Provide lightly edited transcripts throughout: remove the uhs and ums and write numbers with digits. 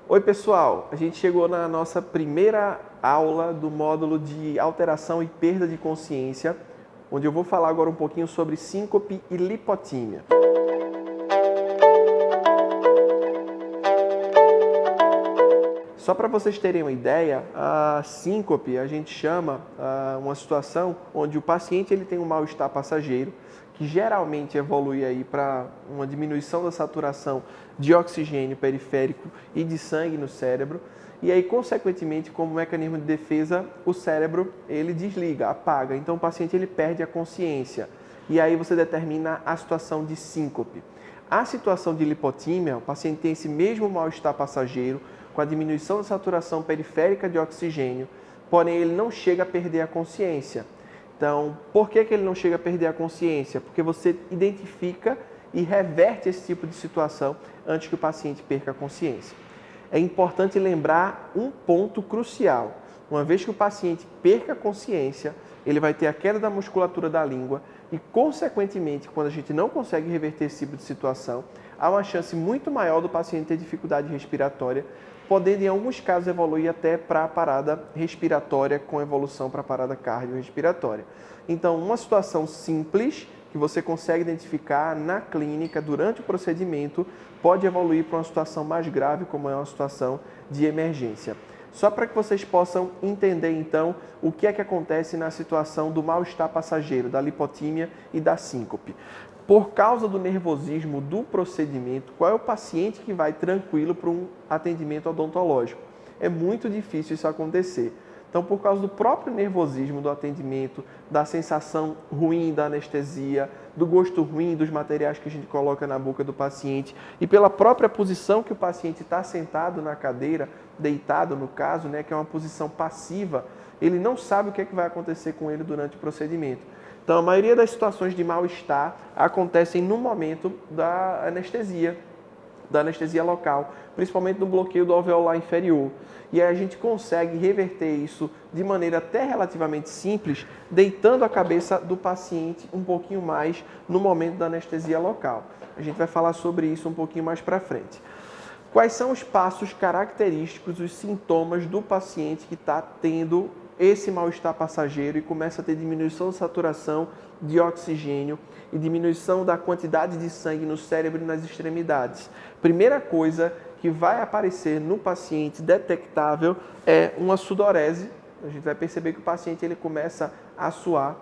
Oi pessoal, a gente chegou na nossa primeira aula do módulo de alteração e perda de consciência, onde eu vou falar agora um pouquinho sobre síncope e lipotímia. Só para vocês terem uma ideia, a síncope a gente chama uma situação onde o paciente ele tem um mal-estar passageiro, que geralmente evolui aí para uma diminuição da saturação de oxigênio periférico e de sangue no cérebro, e aí, consequentemente, como mecanismo de defesa, o cérebro ele desliga, apaga, então o paciente ele perde a consciência, e aí você determina a situação de síncope. A situação de lipotímia, o paciente tem esse mesmo mal-estar passageiro, com a diminuição da saturação periférica de oxigênio, porém ele não chega a perder a consciência. Então, por que ele não chega a perder a consciência? Porque você identifica e reverte esse tipo de situação antes que o paciente perca a consciência. É importante lembrar um ponto crucial. Uma vez que o paciente perca a consciência, ele vai ter a queda da musculatura da língua e, consequentemente, quando a gente não consegue reverter esse tipo de situação, há uma chance muito maior do paciente ter dificuldade respiratória, podendo em alguns casos evoluir até para a parada respiratória com evolução para a parada cardiorrespiratória. Então, uma situação simples que você consegue identificar na clínica durante o procedimento pode evoluir para uma situação mais grave, como é uma situação de emergência. Só para que vocês possam entender, então, o que é que acontece na situação do mal-estar passageiro, da lipotímia e da síncope. Por causa do nervosismo do procedimento, qual é o paciente que vai tranquilo para um atendimento odontológico? É muito difícil isso acontecer. Então, por causa do próprio nervosismo do atendimento, da sensação ruim da anestesia, do gosto ruim dos materiais que a gente coloca na boca do paciente e pela própria posição que o paciente está sentado na cadeira, deitado no caso, né, que é uma posição passiva, ele não sabe o que é que vai acontecer com ele durante o procedimento. Então, a maioria das situações de mal-estar acontecem no momento da anestesia local, principalmente no bloqueio do alveolar inferior. E aí a gente consegue reverter isso de maneira até relativamente simples, deitando a cabeça do paciente um pouquinho mais no momento da anestesia local. A gente vai falar sobre isso um pouquinho mais para frente. Quais são os passos característicos, os sintomas do paciente que está tendo esse mal-estar passageiro e começa a ter diminuição da saturação de oxigênio e diminuição da quantidade de sangue no cérebro e nas extremidades? Primeira coisa que vai aparecer no paciente detectável é uma sudorese. A gente vai perceber que o paciente ele começa a suar.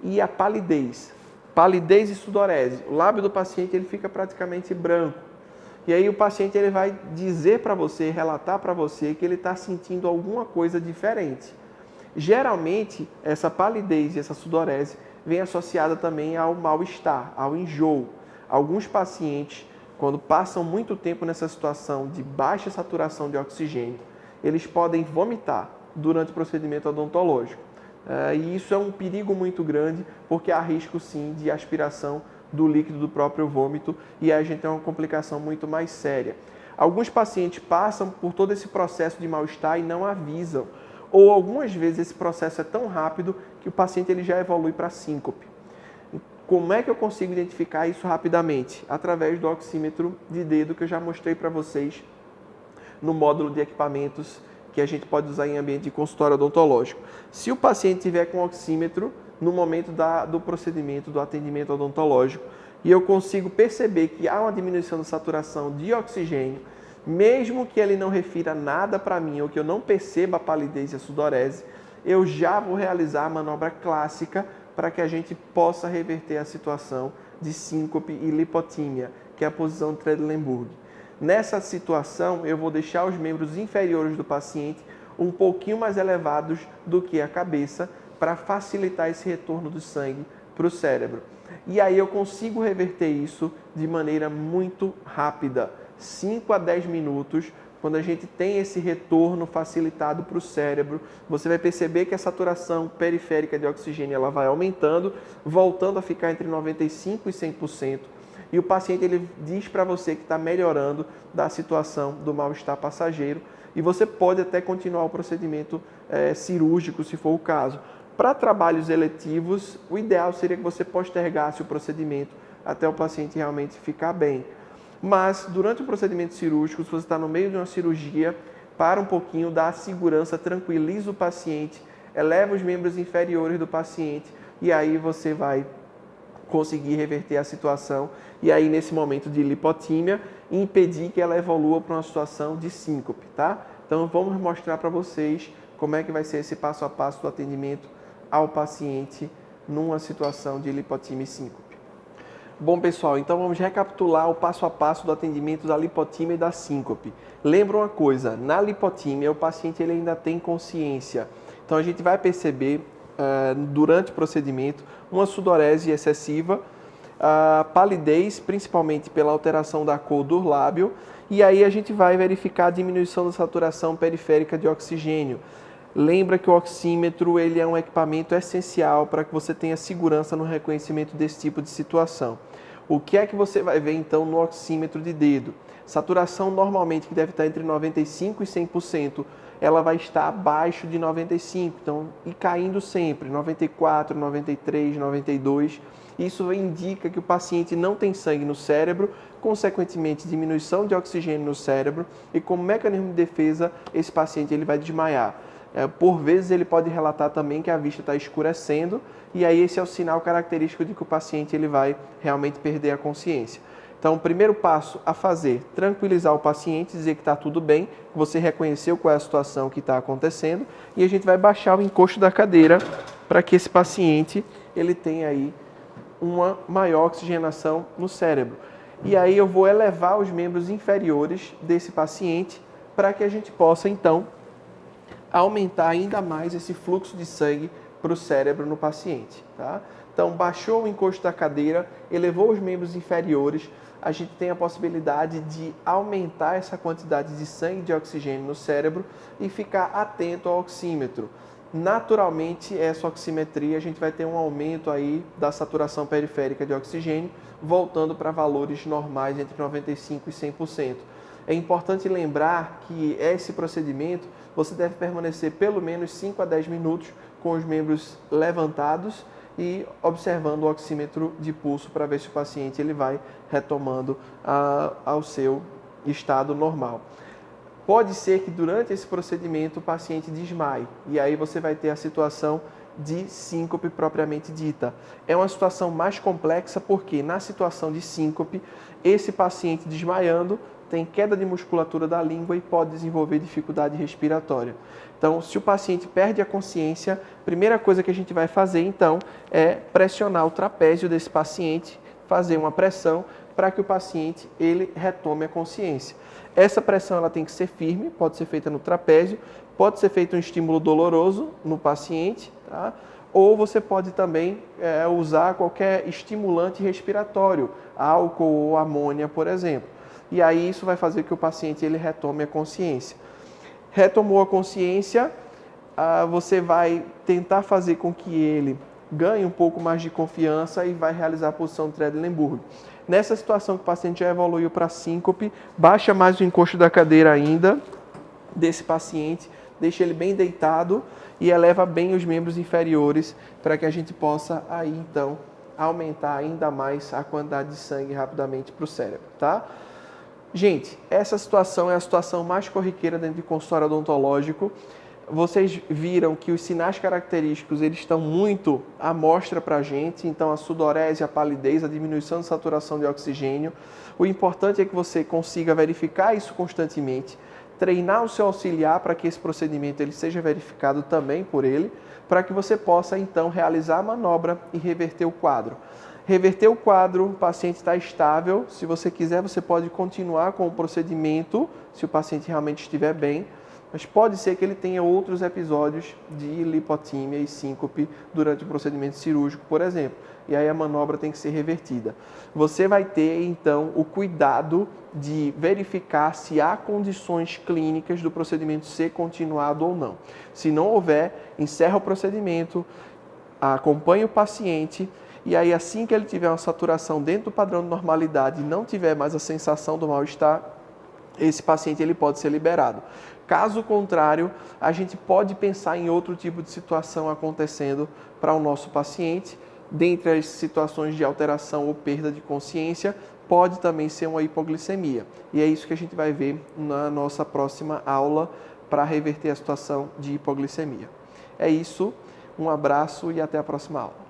E a palidez. Palidez e sudorese. O lábio do paciente ele fica praticamente branco. E aí o paciente ele vai dizer para você, relatar para você que ele está sentindo alguma coisa diferente. Geralmente, essa palidez e essa sudorese vem associada também ao mal-estar, ao enjoo. Alguns pacientes, quando passam muito tempo nessa situação de baixa saturação de oxigênio, eles podem vomitar durante o procedimento odontológico. E isso é um perigo muito grande, porque há risco sim de aspiração do líquido do próprio vômito e aí a gente tem uma complicação muito mais séria. Alguns pacientes passam por todo esse processo de mal-estar e não avisam. Ou algumas vezes esse processo é tão rápido que o paciente ele já evolui para síncope. Como é que eu consigo identificar isso rapidamente? Através do oxímetro de dedo que eu já mostrei para vocês no módulo de equipamentos que a gente pode usar em ambiente de consultório odontológico. Se o paciente tiver com oxímetro no momento do procedimento, do atendimento odontológico, e eu consigo perceber que há uma diminuição da saturação de oxigênio, mesmo que ele não refira nada para mim ou que eu não perceba a palidez e a sudorese, eu já vou realizar a manobra clássica para que a gente possa reverter a situação de síncope e lipotímia, que é a posição de Trendelenburg. Nessa situação, eu vou deixar os membros inferiores do paciente um pouquinho mais elevados do que a cabeça para facilitar esse retorno do sangue para o cérebro. E aí eu consigo reverter isso de maneira muito rápida. 5 a 10 minutos, quando a gente tem esse retorno facilitado para o cérebro, você vai perceber que a saturação periférica de oxigênio ela vai aumentando, voltando a ficar entre 95% e 100%. E o paciente ele diz para você que está melhorando da situação do mal-estar passageiro e você pode até continuar o procedimento cirúrgico, se for o caso. Para trabalhos eletivos, o ideal seria que você postergasse o procedimento até o paciente realmente ficar bem. Mas, durante o procedimento cirúrgico, se você está no meio de uma cirurgia, para um pouquinho, dá segurança, tranquiliza o paciente, eleva os membros inferiores do paciente e aí você vai conseguir reverter a situação e aí, nesse momento de lipotímia, impedir que ela evolua para uma situação de síncope, tá? Então, vamos mostrar para vocês como é que vai ser esse passo a passo do atendimento ao paciente numa situação de lipotímia e síncope. Bom, pessoal, então vamos recapitular o passo a passo do atendimento da lipotímia e da síncope. Lembra uma coisa, na lipotímia o paciente ele ainda tem consciência. Então a gente vai perceber durante o procedimento uma sudorese excessiva, palidez, principalmente pela alteração da cor do lábio, e aí a gente vai verificar a diminuição da saturação periférica de oxigênio. Lembra que o oxímetro ele é um equipamento essencial para que você tenha segurança no reconhecimento desse tipo de situação. O que é que você vai ver então no oxímetro de dedo? Saturação normalmente que deve estar entre 95% e 100%, ela vai estar abaixo de 95%, então, e caindo sempre, 94%, 93%, 92%. Isso indica que o paciente não tem sangue no cérebro, consequentemente diminuição de oxigênio no cérebro e como mecanismo de defesa esse paciente ele vai desmaiar. Por vezes ele pode relatar também que a vista está escurecendo e aí esse é o sinal característico de que o paciente ele vai realmente perder a consciência. Então, o primeiro passo a fazer, tranquilizar o paciente, dizer que está tudo bem, você reconheceu qual é a situação que está acontecendo e a gente vai baixar o encosto da cadeira para que esse paciente ele tenha aí uma maior oxigenação no cérebro. E aí eu vou elevar os membros inferiores desse paciente para que a gente possa, então, aumentar ainda mais esse fluxo de sangue para o cérebro no paciente. Tá? Então, baixou o encosto da cadeira, elevou os membros inferiores, a gente tem a possibilidade de aumentar essa quantidade de sangue de oxigênio no cérebro e ficar atento ao oxímetro. Naturalmente, essa oximetria, a gente vai ter um aumento aí da saturação periférica de oxigênio, voltando para valores normais entre 95% e 100%. É importante lembrar que esse procedimento você deve permanecer pelo menos 5 a 10 minutos com os membros levantados e observando o oxímetro de pulso para ver se o paciente ele vai retomando ao seu estado normal. Pode ser que durante esse procedimento o paciente desmaie e aí você vai ter a situação de síncope propriamente dita. É uma situação mais complexa porque na situação de síncope, esse paciente desmaiando tem queda de musculatura da língua e pode desenvolver dificuldade respiratória. Então, se o paciente perde a consciência, a primeira coisa que a gente vai fazer, então, é pressionar o trapézio desse paciente, fazer uma pressão para que o paciente ele retome a consciência. Essa pressão ela tem que ser firme, pode ser feita no trapézio, pode ser feito um estímulo doloroso no paciente, tá? Ou você pode também usar qualquer estimulante respiratório, álcool ou amônia, por exemplo. E aí isso vai fazer que o paciente ele retome a consciência. Retomou a consciência, você vai tentar fazer com que ele ganhe um pouco mais de confiança e vai realizar a posição de Trendelenburg. Nessa situação que o paciente já evoluiu para síncope, baixa mais o encosto da cadeira ainda desse paciente, deixa ele bem deitado e eleva bem os membros inferiores para que a gente possa aí então aumentar ainda mais a quantidade de sangue rapidamente para o cérebro, tá? Gente, essa situação é a situação mais corriqueira dentro de consultório odontológico. Vocês viram que os sinais característicos eles estão muito à mostra para a gente, então a sudorese, a palidez, a diminuição de saturação de oxigênio. O importante é que você consiga verificar isso constantemente, treinar o seu auxiliar para que esse procedimento ele seja verificado também por ele, para que você possa então realizar a manobra e reverter o quadro. Reverter o quadro, o paciente está estável, se você quiser você pode continuar com o procedimento, se o paciente realmente estiver bem, mas pode ser que ele tenha outros episódios de lipotímia e síncope durante o procedimento cirúrgico, por exemplo, e aí a manobra tem que ser revertida. Você vai ter então o cuidado de verificar se há condições clínicas do procedimento ser continuado ou não. Se não houver, encerra o procedimento, acompanhe o paciente, e aí assim que ele tiver uma saturação dentro do padrão de normalidade e não tiver mais a sensação do mal-estar, esse paciente ele pode ser liberado. Caso contrário, a gente pode pensar em outro tipo de situação acontecendo para o nosso paciente. Dentre as situações de alteração ou perda de consciência, pode também ser uma hipoglicemia. E é isso que a gente vai ver na nossa próxima aula para reverter a situação de hipoglicemia. É isso, um abraço e até a próxima aula.